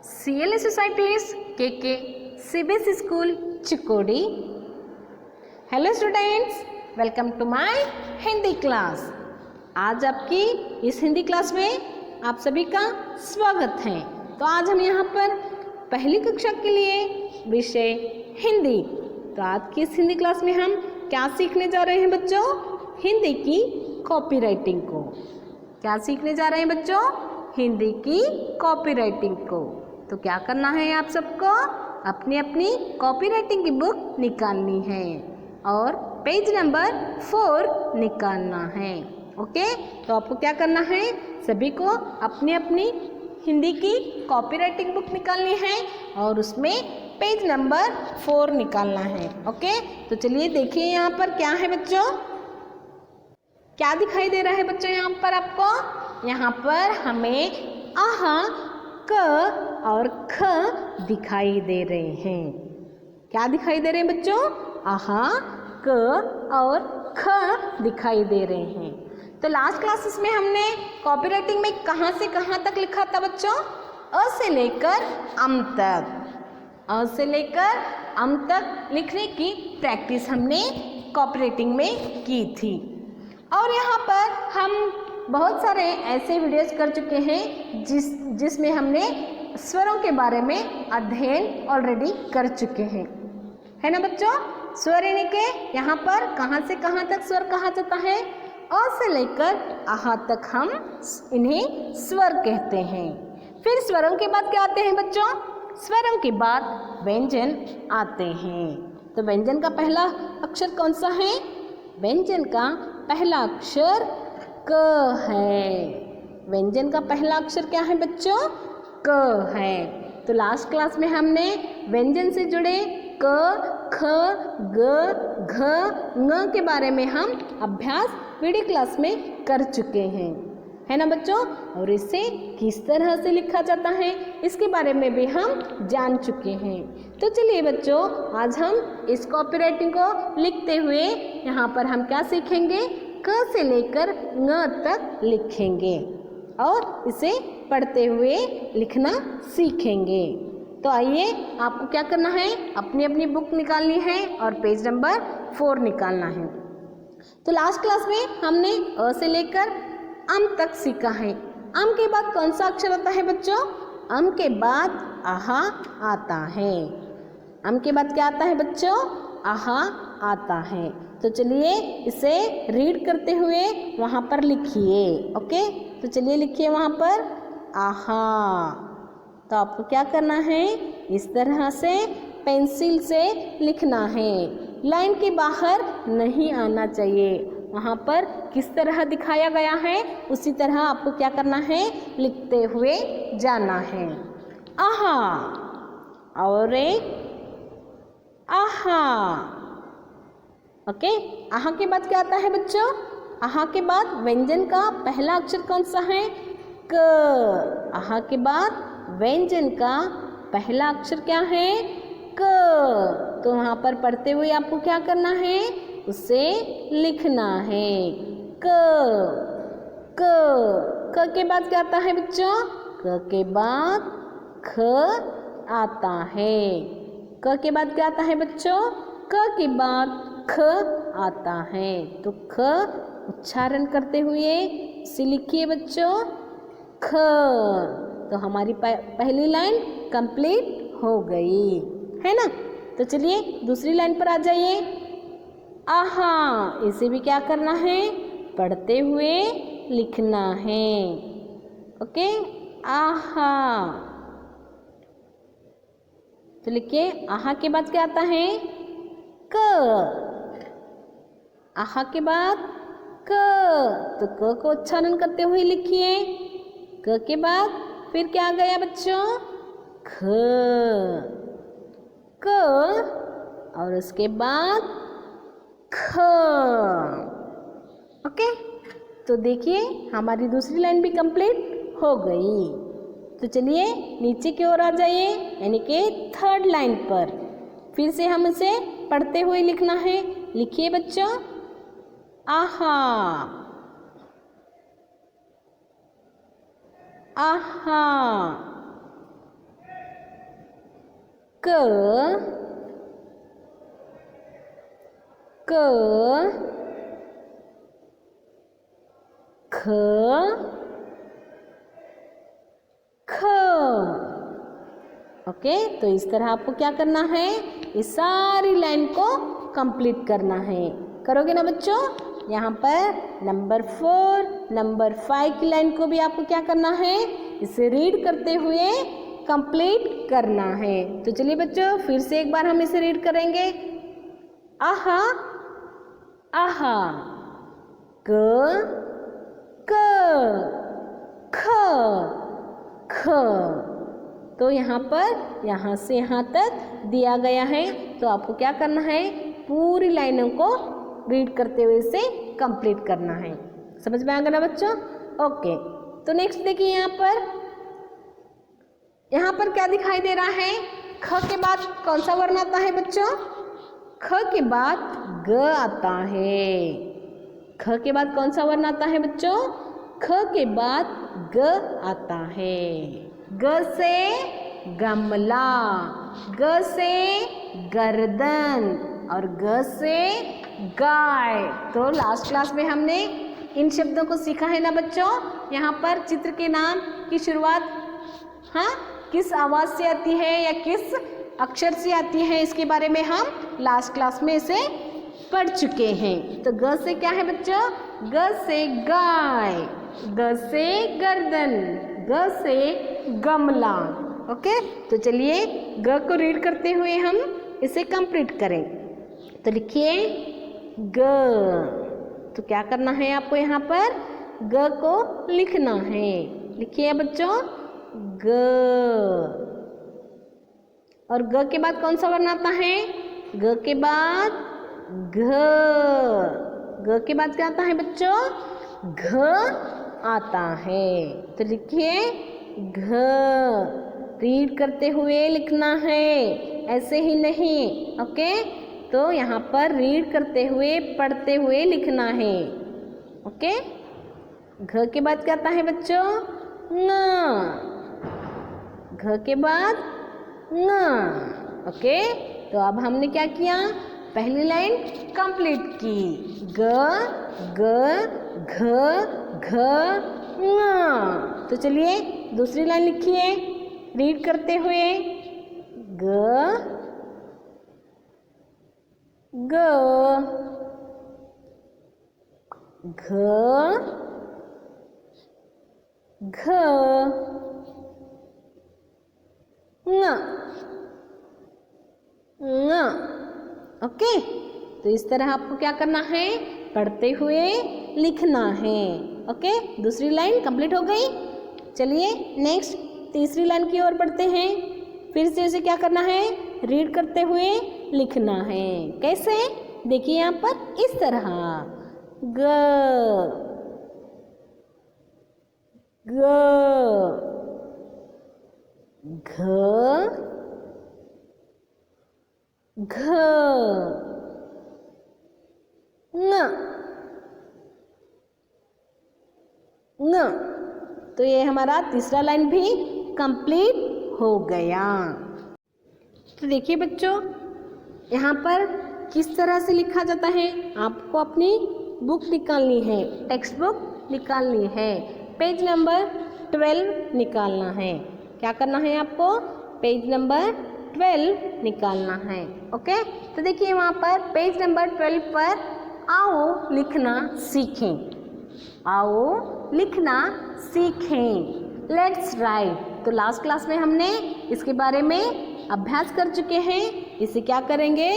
CLA Societies KK CBSE School Chikodi. Hello students, welcome to my Hindi class. आज आपकी इस Hindi class में आप सभी का स्वागत है। तो आज हम यहाँ पर पहली कक्षा के लिए विषय हिंदी। तो आज की इस हिंदी क्लास में हम क्या सीखने जा रहे हैं बच्चों? हिंदी की कॉपीराइटिंग को। क्या सीखने जा रहे हैं बच्चों? हिंदी की कॉपीराइटिंग को। तो क्या करना है आप सबको? अपनी अपनी कॉपीराइटिंग की बुक निकालनी है और पेज नंबर 4 निकालना है। ओके, तो आपको क्या करना है? सभी को अपनी अपनी हिंदी की कॉपीराइटिंग बुक निकालनी है और उसमें पेज नंबर 4 निकालना है। ओके, तो चलिए देखिए यहाँ पर क्या है बच्चों। क्या दिखाई दे रहा है बच्चों यहाँ पर आपको? यहाँ पर हमें आहा, क और ख दिखाई दे रहे हैं। क्या दिखाई दे रहे हैं बच्चों? आहा, क और ख दिखाई दे रहे हैं। तो लास्ट क्लासेस में हमने कॉपीराइटिंग में कहाँ से कहाँ तक लिखा था बच्चों? अ से लेकर अम तक। अ से लेकर अम तक लिखने की प्रैक्टिस हमने कॉपीराइटिंग में की थी। और यहाँ पर हम बहुत सारे ऐसे वीडियोस कर चुके हैं जिसमें हमने स्वरों के बारे में अध्ययन ऑलरेडी कर चुके हैं, है ना बच्चों? स्वर यानी के यहाँ पर कहाँ से कहाँ तक स्वर कहा जाता है? अ से लेकर आहा तक हम इन्हें स्वर कहते हैं। फिर स्वरों के बाद क्या आते हैं बच्चों? स्वरों के बाद व्यंजन आते हैं। तो व्यंजन का पहला अक्षर कौन सा है? व्यंजन का पहला अक्षर क है। व्यंजन का पहला अक्षर क्या है बच्चों? क है। तो लास्ट क्लास में हमने व्यंजन से जुड़े क, ख, ग, घ, ङ के बारे में हम अभ्यास वीडियो क्लास में कर चुके हैं, है ना बच्चों? और इसे किस तरह से लिखा जाता है इसके बारे में भी हम जान चुके हैं। तो चलिए बच्चों, आज हम इस कॉपीराइटिंग को लिखते हुए यहाँ पर हम क्या सीखेंगे? क से लेकर ङ तक लिखेंगे और इसे पढ़ते हुए लिखना सीखेंगे। तो आइए, आपको क्या करना है? अपनी अपनी बुक निकालनी है और पेज नंबर 4 निकालना है। तो लास्ट क्लास में हमने अ से लेकर अम तक सीखा है। अम के बाद कौन सा अक्षर आता है बच्चों? अम के बाद आहा आता है। अम के बाद क्या आता है बच्चों? आहा आता है। तो चलिए इसे रीड करते हुए वहाँ पर लिखिए। ओके, तो चलिए लिखिए वहाँ पर आहा। तो आपको क्या करना है? इस तरह से पेंसिल से लिखना है। लाइन के बाहर नहीं आना चाहिए। वहाँ पर किस तरह दिखाया गया है उसी तरह आपको क्या करना है? लिखते हुए जाना है। आहा और एक आहा। ओके, आहा के बाद क्या आता है बच्चों? आहा के बाद व्यंजन का पहला अक्षर कौन सा है? क। आहा के बाद व्यंजन का पहला अक्षर क्या है? क। तो वहाँ पर पढ़ते हुए आपको क्या करना है? उसे लिखना है। क। क के बाद क्या आता है बच्चों? क के बाद ख आता है। क के बाद क्या आता है बच्चों? क के बाद ख आता है। तो ख उच्चारण करते हुए इसे लिखिए बच्चों, ख। तो हमारी पहली लाइन कंप्लीट हो गई, है ना? तो चलिए दूसरी लाइन पर आ जाइए। आहा, इसे भी क्या करना है? पढ़ते हुए लिखना है। ओके, आहा। तो लिखिए, आहा के बाद क्या आता है? क। आहा के बाद क। तो क को उच्चारण करते हुए लिखिए। क के बाद फिर क्या आ गया बच्चों? ख। क और उसके बाद ख। ओके, तो देखिए हमारी दूसरी लाइन भी कंप्लीट हो गई। तो चलिए नीचे की ओर आ जाइए, यानी कि थर्ड लाइन पर। फिर से हम इसे पढ़ते हुए लिखना है। लिखिए बच्चों, आहा, आहा। क क ख ख। ओके, तो इस तरह आपको क्या करना है, इस सारी लाइन को कंप्लीट करना है। करोगे ना बच्चों? यहाँ पर नंबर 4, नंबर 5 की लाइन को भी आपको क्या करना है, इसे रीड करते हुए कंप्लीट करना है। तो चलिए बच्चों, फिर से एक बार हम इसे रीड करेंगे। आहा आहा, क क ख ख। तो यहाँ पर यहाँ से यहाँ तक दिया गया है, तो आपको क्या करना है, पूरी लाइनों को रीड करते हुए इसे कंप्लीट करना है। समझ में आ गया ना बच्चों? ओके, तो नेक्स्ट देखिए यहाँ पर क्या दिखाई दे रहा है, ख के बाद कौन सा वर्ण आता है बच्चों? ख के बाद ग आता है। ख के बाद कौन सा वर्ण आता है बच्चों? ख के बाद ग आता है। ग से गमला, ग से गर्दन और ग से गाय। तो लास्ट क्लास में हमने इन शब्दों को सीखा है ना बच्चों। यहाँ पर चित्र के नाम की शुरुआत हाँ किस आवाज से आती है या किस अक्षर से आती है, इसके बारे में हम लास्ट क्लास में इसे पढ़ चुके हैं। तो ग से क्या है बच्चों? ग से गाय, ग से गर्दन, ग से गमला। ओके, तो चलिए ग को रीड करते हुए हम इसे कंप्लीट करें। तो लिखिए ग। तो क्या करना है आपको, यहाँ पर ग को लिखना है। लिखिए बच्चों ग। और ग के बाद कौन सा वर्ण आता है? ग के बाद घ। ग के बाद क्या आता है बच्चों? घ आता है। तो लिखिए घ। रीड करते हुए लिखना है, ऐसे ही नहीं। ओके, तो यहाँ पर रीड करते हुए पढ़ते हुए लिखना है। ओके, घ के बाद क्या आता है बच्चों? ङ। घ के बाद ङ। ओके, तो अब हमने क्या किया, पहली लाइन कंप्लीट की। ग ग घ घ ङ। तो चलिए दूसरी लाइन लिखिए रीड करते हुए। ग ग घ घ ङ ङ। ओके, तो इस तरह आपको क्या करना है, पढ़ते हुए लिखना है। ओके, दूसरी लाइन कंप्लीट हो गई। चलिए नेक्स्ट तीसरी लाइन की ओर बढ़ते हैं। फिर से उसे क्या करना है, रीड करते हुए लिखना है। कैसे? देखिए यहाँ पर इस तरह ग ग घ घ ङ ङ। तो ये हमारा तीसरा लाइन भी कंप्लीट हो गया। तो देखिए बच्चों, यहाँ पर किस तरह से लिखा जाता है, आपको अपनी बुक निकालनी है, टेक्स्ट बुक निकालनी है। पेज नंबर 12 निकालना है। क्या करना है आपको, पेज नंबर 12 निकालना है। ओके, तो देखिए वहाँ पर पेज नंबर 12 पर आओ लिखना सीखें। आओ लिखना सीखें। Let's write. तो लास्ट क्लास में हमने इसके बारे में अभ्यास कर चुके हैं। इसे क्या करेंगे,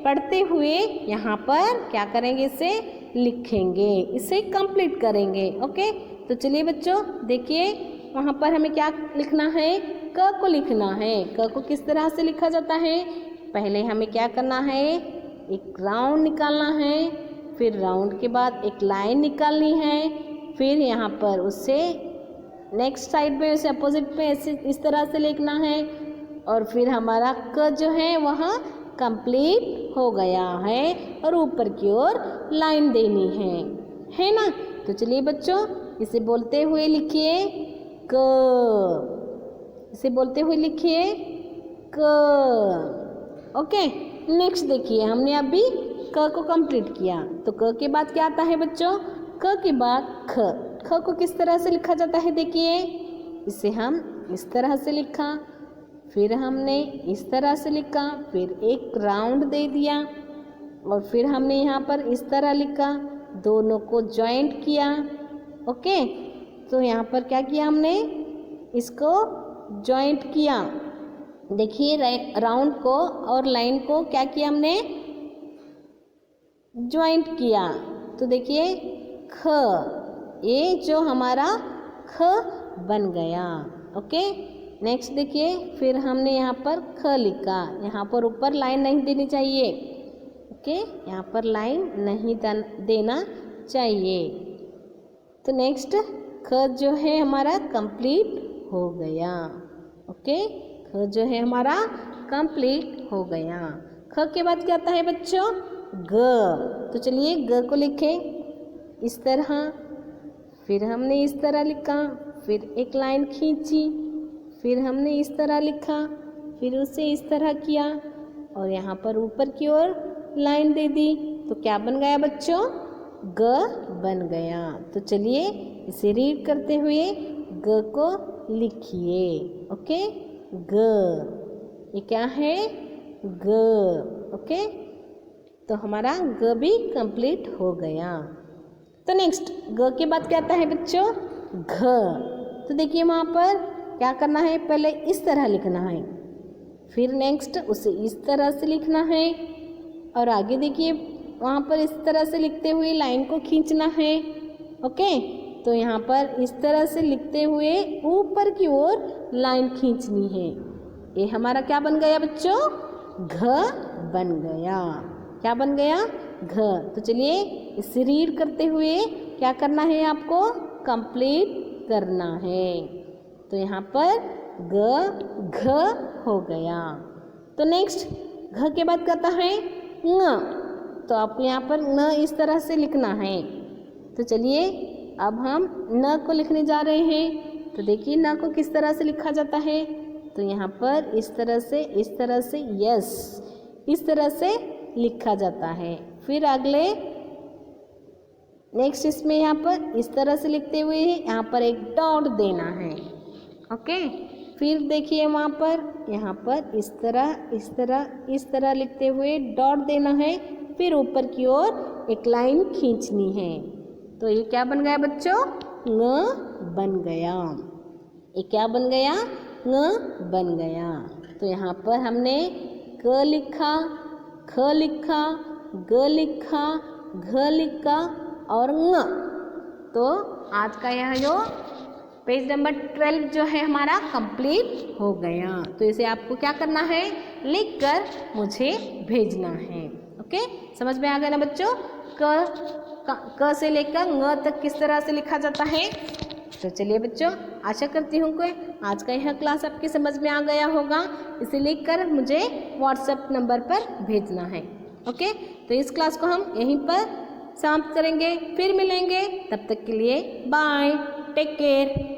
पढ़ते हुए यहाँ पर क्या करेंगे, इसे लिखेंगे, इसे कंप्लीट करेंगे। ओके, तो चलिए बच्चों देखिए वहाँ पर हमें क्या लिखना है, क को लिखना है। क को किस तरह से लिखा जाता है, पहले हमें क्या करना है, एक राउंड निकालना है, फिर राउंड के बाद एक लाइन निकालनी है, फिर यहाँ पर उससे नेक्स्ट साइड पे उसे अपोजिट पे ऐसे इस तरह से लिखना है, और फिर हमारा क जो है वह कंप्लीट हो गया है और ऊपर की ओर लाइन देनी है ना। तो चलिए बच्चों इसे बोलते हुए लिखिए क। इसे बोलते हुए लिखिए क। ओके, नेक्स्ट देखिए, हमने अभी क को कंप्लीट किया, तो क के बाद क्या आता है बच्चों? क के बाद ख। ख को किस तरह से लिखा जाता है? देखिए, इसे हम इस तरह से लिखा, फिर हमने इस तरह से लिखा, फिर एक राउंड दे दिया और फिर हमने यहाँ पर इस तरह लिखा, दोनों को जॉइंट किया। ओके, तो यहाँ पर क्या किया हमने? इसको जॉइंट किया। देखिए, राउंड को और लाइन को क्या किया हमने? जॉइंट किया। तो देखिए ख, ये जो हमारा ख बन गया। ओके, नेक्स्ट देखिए, फिर हमने यहाँ पर ख लिखा, यहाँ पर ऊपर लाइन नहीं देनी चाहिए। ओके, यहाँ पर लाइन नहीं देना चाहिए। तो नेक्स्ट ख जो है हमारा कंप्लीट हो गया। ओके, ख जो है हमारा कंप्लीट हो गया। ख के बाद क्या आता है बच्चों? ग। तो चलिए ग को लिखें इस तरह, फिर हमने इस तरह लिखा, फिर एक लाइन खींची, फिर हमने इस तरह लिखा, फिर उसे इस तरह किया और यहाँ पर ऊपर की ओर लाइन दे दी। तो क्या बन गया बच्चों? ग बन गया। तो चलिए इसे रीड करते हुए ग को लिखिए। ओके, ग, ये क्या है? ग। ओके, तो हमारा ग भी कंप्लीट हो गया। तो नेक्स्ट ग के बाद क्या आता है बच्चों? घ। तो देखिए वहाँ पर क्या करना है? पहले इस तरह लिखना है, फिर नेक्स्ट उसे इस तरह से लिखना है और आगे देखिए वहाँ पर इस तरह से लिखते हुए लाइन को खींचना है। ओके, तो यहाँ पर इस तरह से लिखते हुए ऊपर की ओर लाइन खींचनी है। ये हमारा क्या बन गया बच्चों? घ बन गया। क्या बन गया? घ। तो चलिए इसे रीड करते हुए क्या करना है? आपको कंप्लीट करना है। तो यहाँ पर ग घ हो गया। तो नेक्स्ट घ के बाद कहता है न। तो आपको यहाँ पर न इस तरह से लिखना है। तो चलिए अब हम न को लिखने जा रहे हैं। तो देखिए न को किस तरह से लिखा जाता है? तो यहाँ पर इस तरह से यस, इस तरह से लिखा जाता है। फिर अगले नेक्स्ट इसमें यहाँ पर इस तरह से लिखते हुए यहाँ पर एक डॉट देना है। ओके, फिर देखिए वहाँ पर यहाँ पर इस तरह लिखते हुए डॉट देना है, फिर ऊपर की ओर एक लाइन खींचनी है। तो ये क्या बन गया बच्चों? न बन गया। ये क्या बन गया? न बन गया। तो यहाँ पर हमने क लिखा, ख लिखा, ग लिखा, घ लिखा और न। तो आज का यह जो पेज नंबर 12 जो है हमारा कंप्लीट हो गया। तो इसे आपको क्या करना है? लिखकर मुझे भेजना है। ओके, समझ में आ गया ना बच्चों? क से लेकर ङ तक किस तरह से लिखा जाता है। तो चलिए बच्चों, आशा करती हूँ कि आज का यह क्लास आपके समझ में आ गया होगा। इसे लिखकर मुझे व्हाट्सएप नंबर पर भेजना है। ओके, तो इस क्लास को हम यहीं पर समाप्त करेंगे, फिर मिलेंगे। तब तक के लिए बाय, टेक केयर।